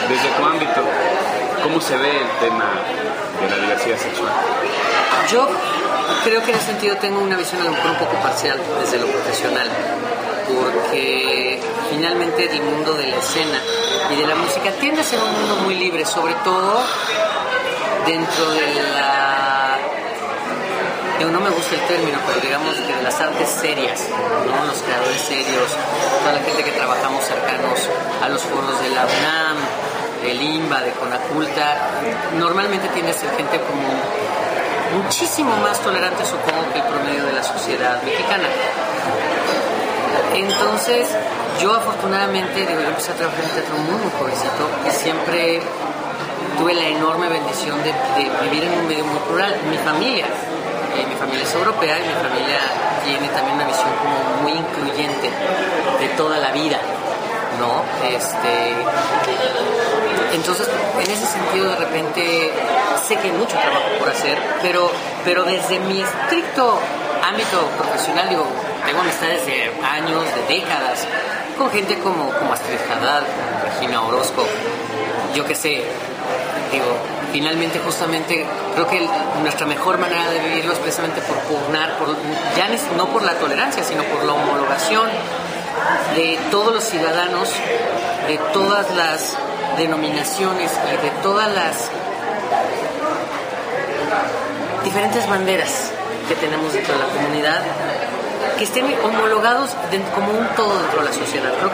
Desde tu ámbito, ¿cómo se ve el tema de la diversidad sexual? Yo creo que en ese sentido tengo una visión a lo mejor un poco parcial desde lo profesional, porque finalmente el mundo de la escena y de la música tiende a ser un mundo muy libre, sobre todo dentro de no me gusta el término, pero digamos que de las artes serias, ¿no? Los creadores serios, toda la gente que trabajamos cercanos a los foros de la UNAM, del IMBA, de Conaculta, normalmente tiene a ser gente como muchísimo más tolerante, supongo, que el promedio de la sociedad mexicana. Entonces, yo afortunadamente, yo empecé a trabajar en teatro muy jovencito y siempre tuve la enorme bendición de vivir en un medio muy plural. Mi familia es europea y mi familia tiene también una visión como muy incluyente de toda la vida, ¿no? Entonces, en ese sentido, de repente, sé que hay mucho trabajo por hacer, pero desde mi estricto ámbito profesional, digo, tengo amistades de años, de décadas, con gente como Astrid Haddad, como Regina Orozco, yo qué sé, digo, finalmente justamente creo que nuestra mejor manera de vivirlo es precisamente por pugnar, no por la tolerancia, sino por la homologación de todos los ciudadanos, de todas las denominaciones y de todas las diferentes banderas que tenemos dentro de la comunidad, que estén homologados como un todo dentro de la sociedad. Creo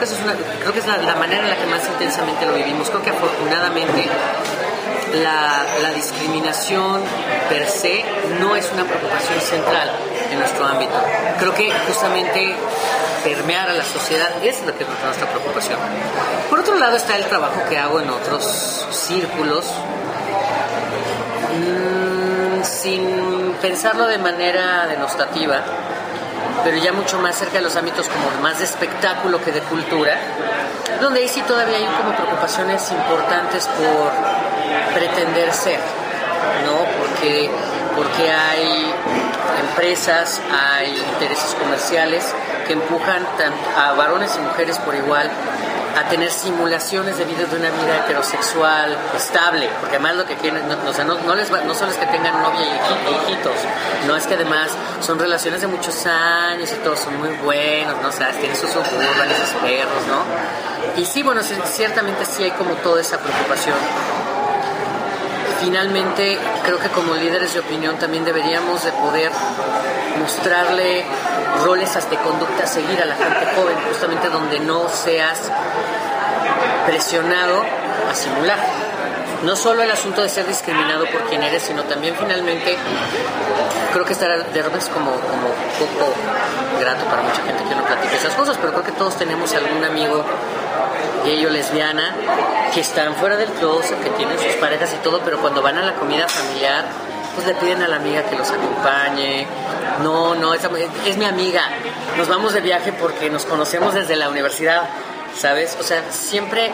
que es la manera en la que más intensamente lo vivimos. Creo que afortunadamente la discriminación per se no es una preocupación central en nuestro ámbito. Creo que justamente permear a la sociedad es lo que es nuestra preocupación. Por otro lado está el trabajo que hago en otros círculos, sin pensarlo de manera denostativa, pero ya mucho más cerca de los ámbitos como más de espectáculo que de cultura, donde ahí sí todavía hay como preocupaciones importantes por pretender ser, ¿no? Porque hay empresas, hay intereses comerciales que empujan a varones y mujeres por igual a tener simulaciones de vida de una vida heterosexual estable, porque además lo que quieren, no solo es que tengan novia y hijitos, no, es que además son relaciones de muchos años y todos son muy buenos, ¿no? O sea, tienen sus suburban y sus perros, ¿no? Y sí, bueno, ciertamente sí hay como toda esa preocupación. Finalmente, creo que como líderes de opinión también deberíamos de poder mostrarle roles de conducta a seguir a la gente joven, justamente donde no seas presionado a simular. No solo el asunto de ser discriminado por quien eres, sino también finalmente creo que estará de repente como poco grato para mucha gente que no platique esas cosas, pero creo que todos tenemos algún amigo gay o lesbiana que están fuera del closet, que tienen sus parejas y todo, pero cuando van a la comida familiar pues le piden a la amiga que los acompañe. No, es mi amiga, nos vamos de viaje porque nos conocemos desde la universidad, ¿sabes? O sea, siempre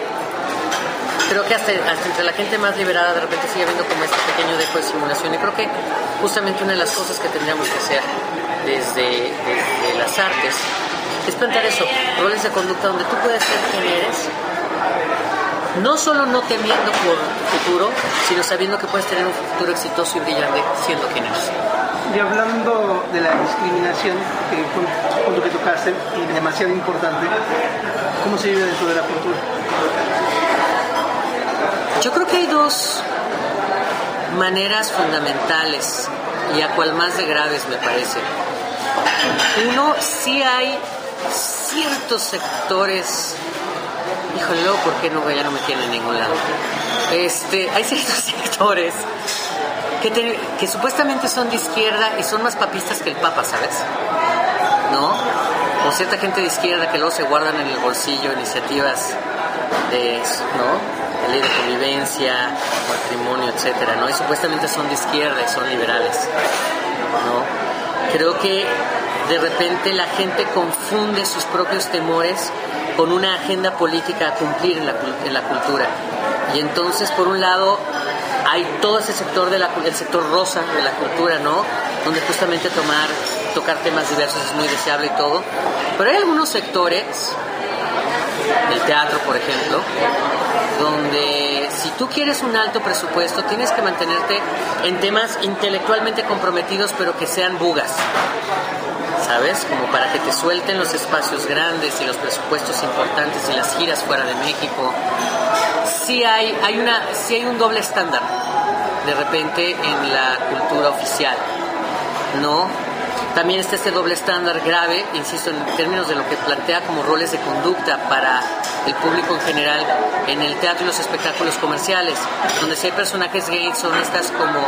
creo que hasta entre la gente más liberada de repente sigue habiendo como este pequeño dejo de simulación, y creo que justamente una de las cosas que tendríamos que hacer desde las artes es plantear eso, roles de conducta donde tú puedes ser quien eres, no solo no temiendo por tu futuro, sino sabiendo que puedes tener un futuro exitoso y brillante siendo quien eres. Y hablando de la discriminación, punto que tocaste, y demasiado importante, ¿cómo se vive dentro de la cultura? Yo creo que hay dos maneras fundamentales, y a cual más de graves me parece. Uno, sí hay ciertos sectores, híjole, luego, ¿por qué no? Ya no me tienen en ningún lado. Hay ciertos sectores que supuestamente son de izquierda y son más papistas que el Papa, ¿sabes? ¿No? O cierta gente de izquierda que luego se guardan en el bolsillo iniciativas de ley de convivencia, matrimonio, etcétera, ¿no? Y supuestamente son de izquierda y son liberales, ¿no? Creo que de repente la gente confunde sus propios temores con una agenda política a cumplir en la cultura. Y entonces, por un lado, hay todo ese sector el sector rosa de la cultura, ¿no? Donde justamente tocar temas diversos es muy deseable y todo. Pero hay algunos sectores, el teatro, por ejemplo, donde si tú quieres un alto presupuesto, tienes que mantenerte en temas intelectualmente comprometidos, pero que sean bugas, ¿sabes? Como para que te suelten los espacios grandes y los presupuestos importantes y las giras fuera de México. Sí hay un doble estándar de repente en la cultura oficial, ¿no? También está este doble estándar grave, insisto, en términos de lo que plantea como roles de conducta para el público en general en el teatro y los espectáculos comerciales, donde si hay personajes gays son estas como,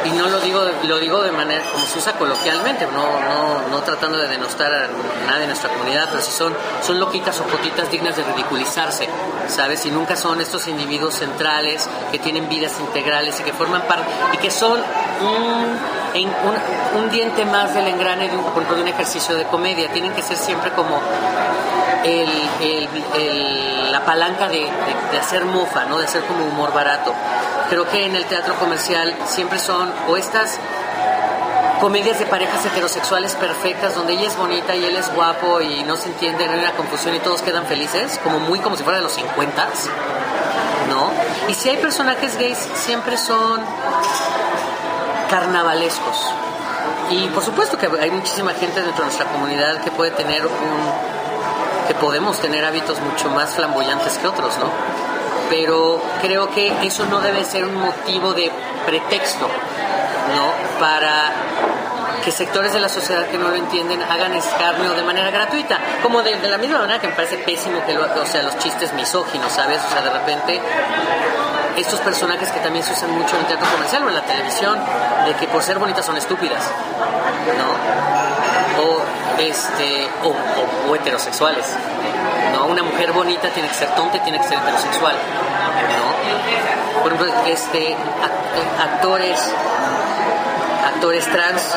y no lo digo de manera como se usa coloquialmente, no tratando de denostar a nadie de nuestra comunidad, pero si son loquitas o potitas dignas de ridiculizarse, ¿sabes? Y nunca son estos individuos centrales que tienen vidas integrales y que forman parte y que son un diente más del engrane de un ejercicio de comedia. Tienen que ser siempre como la palanca de hacer mofa, ¿no? De hacer como humor barato. Creo que en el teatro comercial siempre son o estas comedias de parejas heterosexuales perfectas donde ella es bonita y él es guapo y no se entiende, no hay una confusión y todos quedan felices, como si fuera de los 50s, ¿no? Y si hay personajes gays siempre son carnavalescos. Y por supuesto que hay muchísima gente dentro de nuestra comunidad que puede tener que podemos tener hábitos mucho más flamboyantes que otros, ¿no? Pero creo que eso no debe ser un motivo de pretexto, ¿no? Para que sectores de la sociedad que no lo entienden hagan escarnio de manera gratuita, como de la misma manera que me parece pésimo que los chistes misóginos, ¿sabes? O sea, de repente estos personajes que también se usan mucho en el teatro comercial o en la televisión, de que por ser bonitas son estúpidas, ¿no? O heterosexuales, ¿no? Una mujer bonita tiene que ser tonta y tiene que ser heterosexual, ¿no? Por ejemplo, actores trans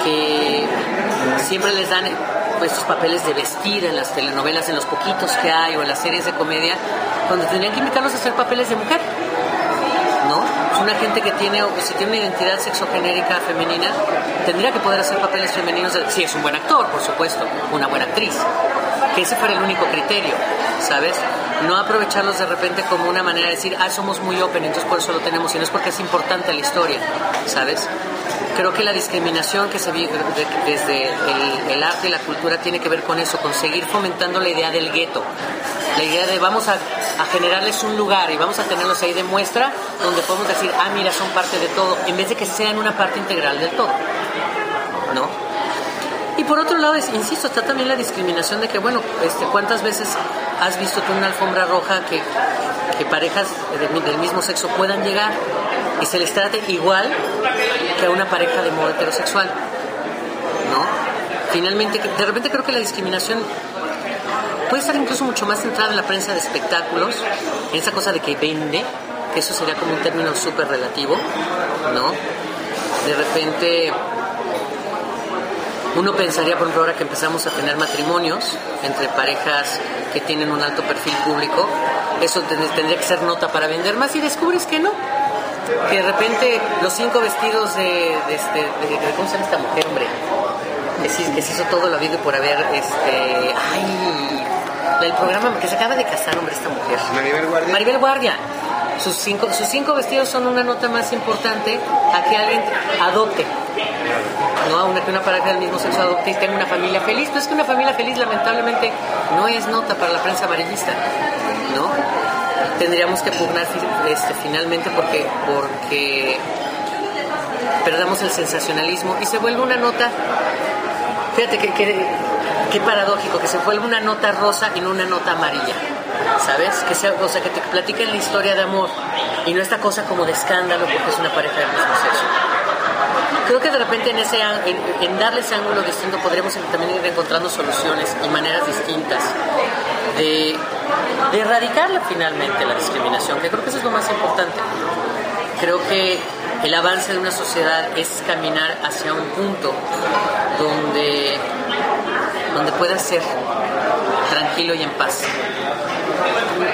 que siempre les dan estos papeles de vestir en las telenovelas, en los poquitos que hay, o en las series de comedia, cuando tendrían que invitarlos a hacer papeles de mujer, ¿no? Es una gente que si tiene una identidad sexogenérica femenina, tendría que poder hacer papeles femeninos. Sí, es un buen actor, por supuesto, una buena actriz, que ese fuera el único criterio, ¿sabes? No aprovecharlos de repente como una manera de decir, somos muy open, entonces por eso lo tenemos, y no es porque es importante la historia, ¿sabes? Creo que la discriminación que se vive desde el arte y la cultura tiene que ver con eso, con seguir fomentando la idea del gueto, la idea de vamos a generarles un lugar y vamos a tenerlos ahí de muestra donde podemos decir, mira, son parte de todo, en vez de que sean una parte integral del todo, ¿no? Y por otro lado, insisto, está también la discriminación de que, bueno, ¿cuántas veces has visto tú en una alfombra roja que parejas del mismo sexo puedan llegar y se les trate igual que a una pareja de modo heterosexual, ¿no? Finalmente, de repente creo que la discriminación puede estar incluso mucho más centrada en la prensa de espectáculos, en esa cosa de que vende, que eso sería como un término súper relativo, ¿no? De repente uno pensaría, por ejemplo, ahora que empezamos a tener matrimonios entre parejas que tienen un alto perfil público, eso tendría que ser nota para vender más, y descubres que no, que de repente los 5 vestidos de ¿cómo se llama esta mujer, hombre? Que se hizo todo lo habido y por haber, el programa que se acaba de casar, hombre, esta mujer. Maribel Guardia. Sus cinco vestidos son una nota más importante a que alguien adopte, ¿no? Que una pareja del mismo sexo adopte y tenga una familia feliz. Pero es que una familia feliz, lamentablemente, no es nota para la prensa amarillista, ¿no? Tendríamos que pugnar finalmente porque perdamos el sensacionalismo y se vuelve una nota. Fíjate qué paradójico, que se vuelve una nota rosa y no una nota amarilla, ¿sabes? Que te platiquen la historia de amor y no esta cosa como de escándalo porque es una pareja del mismo sexo. Creo que de repente en darle ese ángulo distinto podríamos también ir encontrando soluciones y maneras distintas de erradicarla finalmente, la discriminación, que creo que eso es lo más importante. Creo que el avance de una sociedad es caminar hacia un punto donde pueda ser tranquilo y en paz.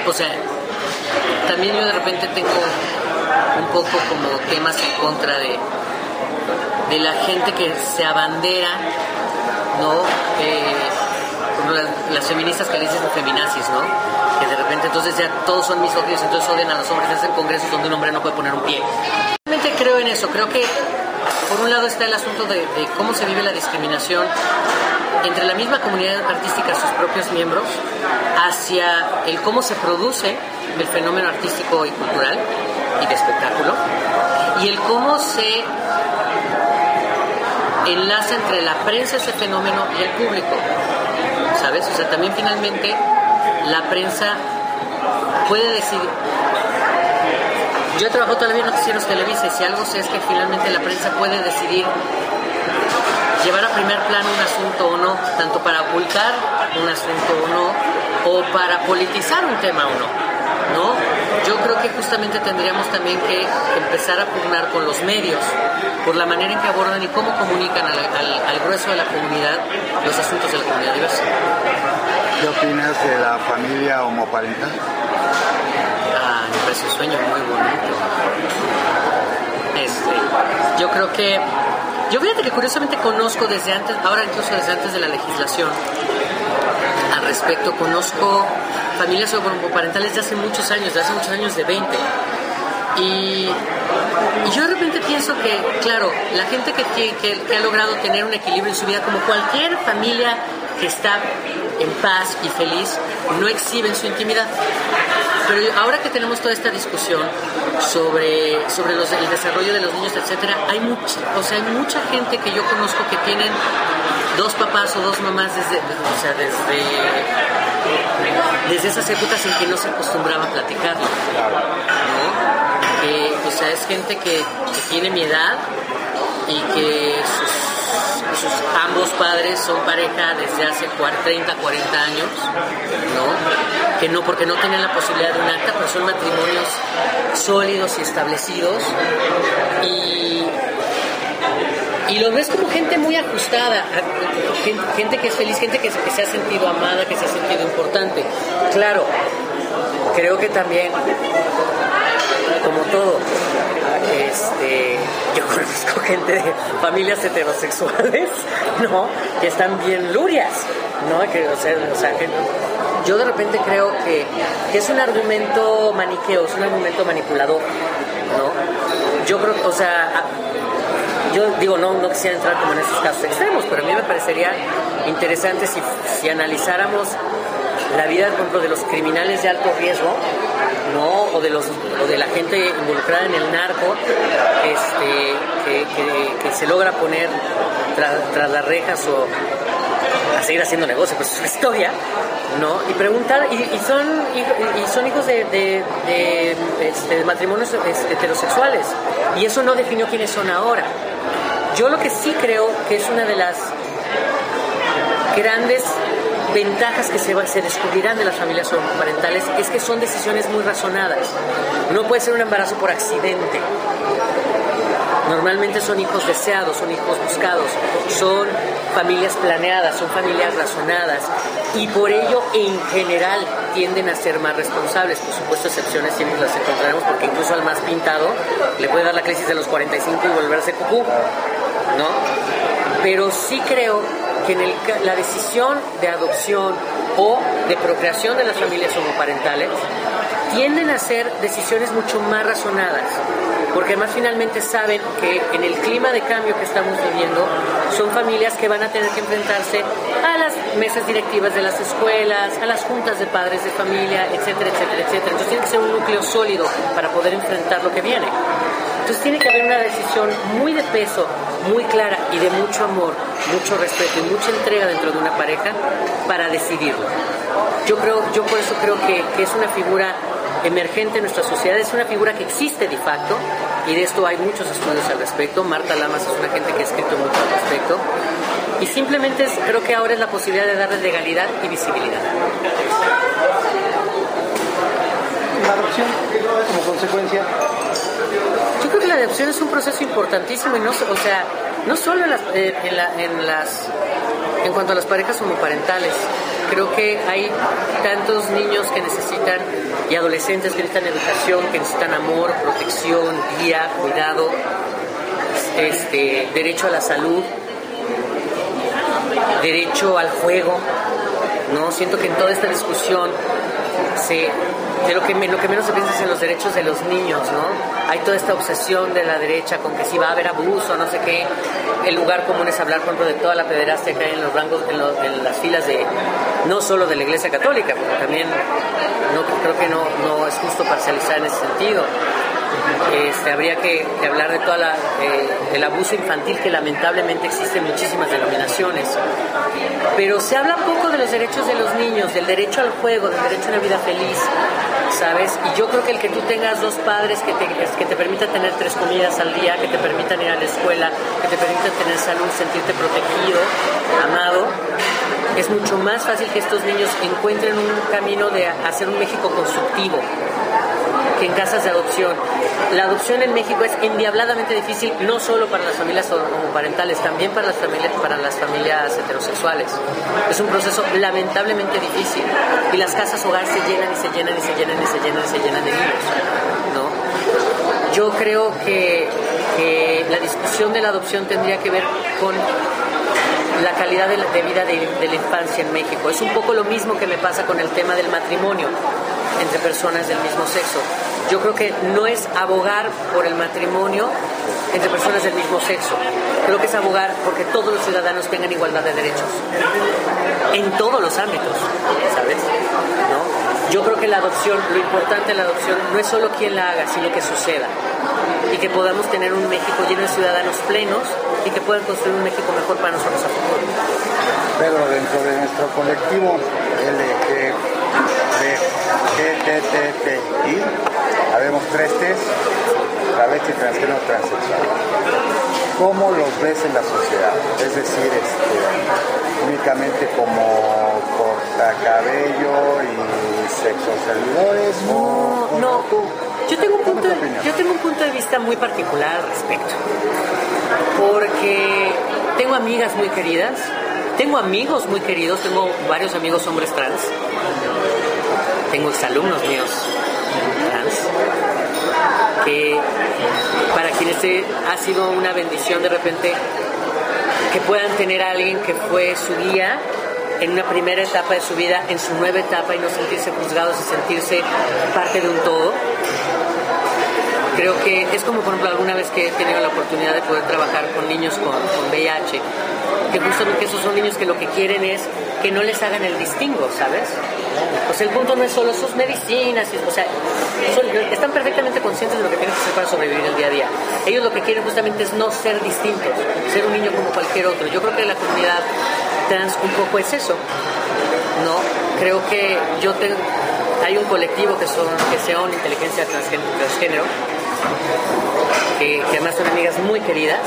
O sea, también yo de repente tengo un poco como temas en contra de la gente que se abandera, ¿no? ejemplo, las feministas que le dicen feminazis, ¿no? Que de repente entonces ya todos son misóginos, entonces odian a los hombres, hacen congresos donde un hombre no puede poner un pie. Realmente creo en eso, creo que por un lado está el asunto de cómo se vive la discriminación entre la misma comunidad artística, sus propios miembros, hacia el cómo se produce el fenómeno artístico y cultural y de espectáculo, y el cómo se enlaza entre la prensa, ese fenómeno, y el público, ¿sabes? O sea, también finalmente la prensa puede decidir. Yo he trabajado toda la vida en noticieros Televisa, y si algo sé es que finalmente la prensa puede decidir llevar a primer plano un asunto o no, tanto para ocultar un asunto o no, o para politizar un tema o no, ¿no? Yo creo que justamente tendríamos también que empezar a pugnar con los medios por la manera en que abordan y cómo comunican al grueso de la comunidad los asuntos de la comunidad diversa. ¿Qué opinas de la familia homoparental? Me parece un sueño muy bonito. Yo creo que... Yo fíjate que curiosamente conozco desde antes, ahora incluso desde antes de la legislación, al respecto, conozco familias homoparentales de hace muchos años de 20. Y yo de repente pienso que, claro, la gente que ha logrado tener un equilibrio en su vida, como cualquier familia que está en paz y feliz, no exhiben su intimidad. Pero ahora que tenemos toda esta discusión sobre el desarrollo de los niños, etcétera, hay mucha gente que yo conozco que tienen dos papás o dos mamás desde esas épocas en que no se acostumbraba a platicarlo, ¿no? Que, o sea, es gente que tiene mi edad y que sus ambos padres son pareja desde hace 30, 40 años, ¿no? Que no, porque no tienen la posibilidad de un acta, pero son matrimonios sólidos y establecidos, y los ves como gente muy ajustada, gente que es feliz, gente que se ha sentido amada, que se ha sentido importante. Claro, creo que también, como todo, yo conozco gente de familias heterosexuales, ¿no? Que están bien lurias, ¿no? Que yo de repente creo que es un argumento maniqueo, es un argumento manipulador, ¿no? Yo creo que, yo digo, no quisiera entrar como en esos casos extremos, pero a mí me parecería interesante si analizáramos la vida, por ejemplo, de los criminales de alto riesgo, ¿no? O de la gente involucrada en el narco, que se logra poner tras las rejas o a seguir haciendo negocio, pues es una historia, ¿no? Y preguntar, y son hijos de matrimonios heterosexuales, y eso no definió quiénes son ahora. Yo lo que sí creo que es una de las grandes ventajas que se descubrirán de las familias homoparentales es que son decisiones muy razonadas. No puede ser un embarazo por accidente. Normalmente son hijos deseados, son hijos buscados, son familias planeadas, son familias razonadas, y por ello en general tienden a ser más responsables. Por supuesto, excepciones siempre las encontraremos, porque incluso al más pintado le puede dar la crisis de los 45 y volverse cucú, ¿no? Pero sí creo que la decisión de adopción o de procreación de las familias homoparentales tienden a ser decisiones mucho más razonadas, porque además finalmente saben que en el clima de cambio que estamos viviendo son familias que van a tener que enfrentarse a las mesas directivas de las escuelas, a las juntas de padres de familia, etcétera, etcétera, etcétera. Entonces tiene que ser un núcleo sólido para poder enfrentar lo que viene. Entonces tiene que haber una decisión muy de peso, muy clara y de mucho amor, mucho respeto y mucha entrega dentro de una pareja para decidirlo. Yo por eso creo que es una figura emergente en nuestra sociedad, es una figura que existe de facto, y de esto hay muchos estudios al respecto. Marta Lamas es una gente que ha escrito mucho al respecto, y simplemente creo que ahora es la posibilidad de darle legalidad y visibilidad. La adopción como consecuencia. Yo creo que la adopción es un proceso importantísimo, y no solo en cuanto a las parejas homoparentales. Creo que hay tantos niños que necesitan, y adolescentes que necesitan educación, que necesitan amor, protección, guía, cuidado, derecho a la salud, derecho al juego, ¿no? Siento que en toda esta discusión lo que menos se piensa es en los derechos de los niños, ¿no? Hay toda esta obsesión de la derecha con que si va a haber abuso, no sé qué. El lugar común es hablar, por ejemplo, de toda la pederastia que hay en los rangos, en las filas de, no solo de la Iglesia Católica, porque también creo que no es justo parcializar en ese sentido. Habría que hablar de toda el abuso infantil que lamentablemente existe en muchísimas denominaciones, pero se habla poco de los derechos de los niños, del derecho al juego, del derecho a una vida feliz, ¿sabes? Y yo creo que el que tú tengas dos padres que te permitan tener 3 comidas al día, que te permitan ir a la escuela, que te permitan tener salud, sentirte protegido, amado, es mucho más fácil que estos niños encuentren un camino de hacer un México constructivo que en casas de adopción. La adopción en México es endiabladamente difícil, no solo para las familias homoparentales, también para las familias heterosexuales. Es un proceso lamentablemente difícil y las casas hogar se llenan y se llenan y se llenan y se llenan y se llenan de niños, ¿no? Yo creo que la discusión de la adopción tendría que ver con la calidad de vida de la infancia en México. Es un poco lo mismo que me pasa con el tema del matrimonio entre personas del mismo sexo. Yo creo que no es abogar por el matrimonio entre personas del mismo sexo. Creo que es abogar porque todos los ciudadanos tengan igualdad de derechos en todos los ámbitos, ¿sabes? ¿No? Yo creo que la adopción, lo importante de la adopción no es solo quién la haga, sino que suceda y que podamos tener un México lleno de ciudadanos plenos y que puedan construir un México mejor para nosotros a futuro. Pedro, dentro de nuestro colectivo LGBTTI, habemos 3 T's: travesti, transgénero, transexual. ¿Cómo los ves en la sociedad? Es decir, únicamente como cortacabello y sexoservidores. No. Yo tengo un punto de vista muy particular al respecto, porque tengo amigas muy queridas, tengo amigos muy queridos, tengo varios amigos hombres trans, tengo exalumnos míos trans, que para quienes ha sido una bendición de repente que puedan tener a alguien que fue su guía en una primera etapa de su vida, en su nueva etapa, y no sentirse juzgados y sentirse parte de un todo. Creo que es como, por ejemplo, alguna vez que he tenido la oportunidad de poder trabajar con niños con VIH, que justamente esos son niños que lo que quieren es que no les hagan el distingo, ¿sabes? O sea, el punto no es solo sus medicinas, o sea, están perfectamente conscientes de lo que tienen que hacer para sobrevivir el día a día. Ellos lo que quieren justamente es no ser distintos, ser un niño como cualquier otro. Yo creo que la comunidad trans un poco es eso, ¿no? Creo que hay un colectivo que se llama Inteligencia Transgénero, que además son amigas muy queridas.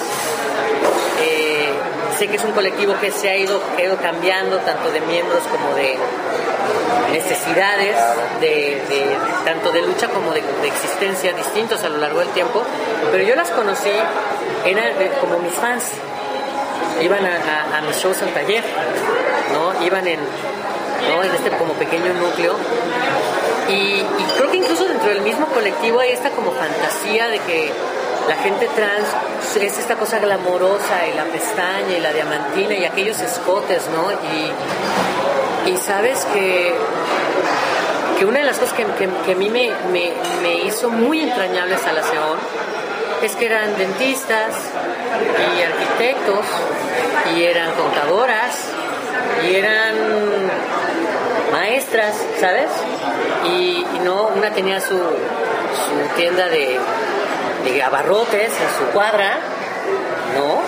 Sé que es un colectivo que ha ido cambiando tanto de miembros como de necesidades, tanto de lucha como de existencia distintos a lo largo del tiempo, pero yo las conocí como mis fans. Iban a mis shows al taller, ¿no? Iban en este como pequeño núcleo y creo que incluso dentro del mismo colectivo hay esta como fantasía de que la gente trans es esta cosa glamorosa y la pestaña y la diamantina y aquellos escotes, ¿no? Y sabes que una de las cosas que a mí me hizo muy entrañables a la SEON es que eran dentistas y arquitectos y eran contadoras y eran maestras, ¿sabes? Y no, una tenía su tienda de abarrotes en su cuadra, ¿no?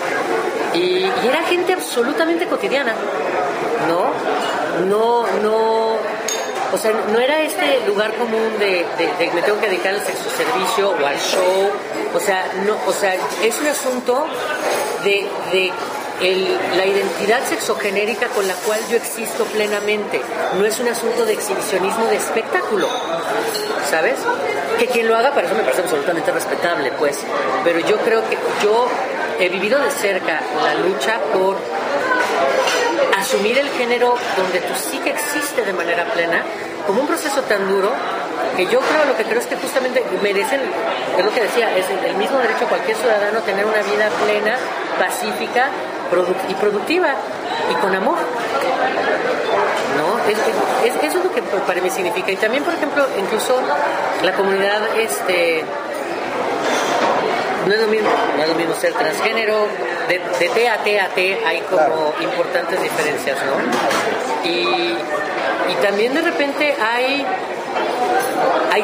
Y era gente absolutamente cotidiana, ¿no? O sea, no era este lugar común de me tengo que dedicar al sexo servicio o al show. O sea, es un asunto de la identidad sexogenérica con la cual yo existo plenamente. No es un asunto de exhibicionismo de espectáculo, ¿sabes? Que quien lo haga, para eso me parece absolutamente respetable, pues. Pero yo creo que yo he vivido de cerca la lucha por asumir el género donde tu psique existe de manera plena, como un proceso tan duro que yo creo, lo que creo es que justamente merecen, es lo que decía, es el mismo derecho a cualquier ciudadano a tener una vida plena, pacífica y productiva y con amor, ¿no? Eso es lo que para mí significa. Y también, por ejemplo, incluso la comunidad no es lo mismo ser transgénero, de T a T a T hay como importantes diferencias, ¿no? Y también de repente hay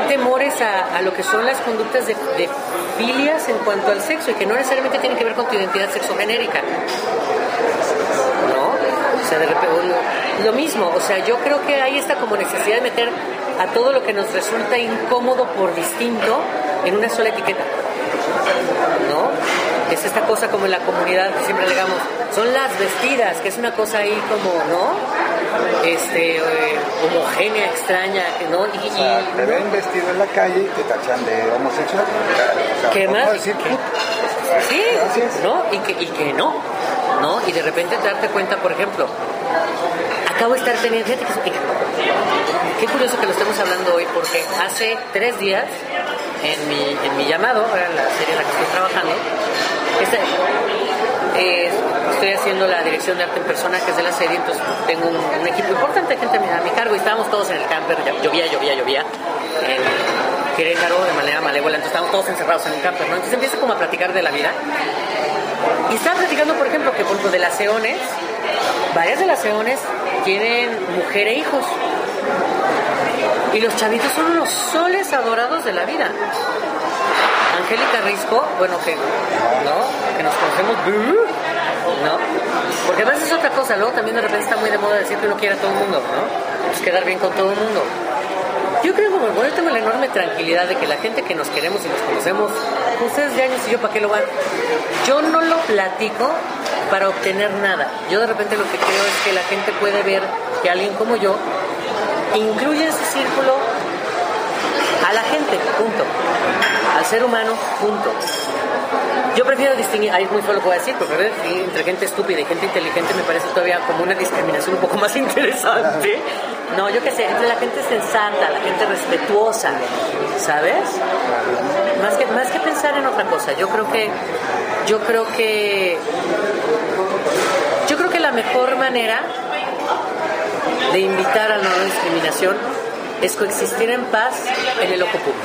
temores a lo que son las conductas de filias en cuanto al sexo, y que no necesariamente tienen que ver con tu identidad sexogenérica, ¿no? O sea, de repente, lo mismo, o sea, yo creo que hay esta como necesidad de meter a todo lo que nos resulta incómodo por distinto en una sola etiqueta, ¿no? Es esta cosa como en la comunidad que siempre digamos, son las vestidas, que es una cosa ahí como, ¿no? Homogénea, extraña, ¿no? Te ven vestido en la calle y te tachan de homosexual. ¿Qué más? Decir, sí, ¿no? Y que no, ¿no? Y de repente te darte cuenta, por ejemplo, acabo de estar teniendo, fíjate que qué curioso que lo estemos hablando hoy, porque hace 3 días en mi llamado, en la serie en la que estoy trabajando, estoy haciendo la dirección de arte en personajes de la serie, entonces tengo un equipo importante de gente a mi cargo, y estábamos todos en el camper, llovía en Querétaro de manera malévola, entonces estábamos todos encerrados en un camper, ¿no? Entonces empieza como a platicar de la vida, y estaba platicando, por ejemplo, que por ejemplo de las eones, varias de las eones tienen mujer e hijos, y los chavitos son unos soles adorados de la vida. Angélica Risco, bueno, que nos conocemos, ¿no? Porque además es otra cosa, luego también de repente está muy de moda decir que uno quiere a todo el mundo, ¿no? Pues quedar bien con todo el mundo. Yo creo que bueno, tengo la enorme tranquilidad de que la gente que nos queremos y nos conocemos, ustedes de años y yo, ¿para qué lo van? Yo no lo platico para obtener nada. Yo de repente lo que creo es que la gente puede ver que alguien como yo incluye en su círculo a la gente, punto. Al ser humano, punto. Yo prefiero distinguir, ahí es muy feo lo que voy a decir, pero prefiero distinguir entre gente estúpida y gente inteligente. Me parece todavía como una discriminación un poco más interesante. No, yo qué sé, entre la gente sensata, la gente respetuosa, ¿sabes? Más que pensar en otra cosa. Yo creo que la mejor manera de invitar a la no discriminación es coexistir en paz en el ojo público,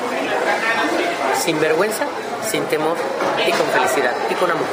sin vergüenza, sin temor y con felicidad y con amor.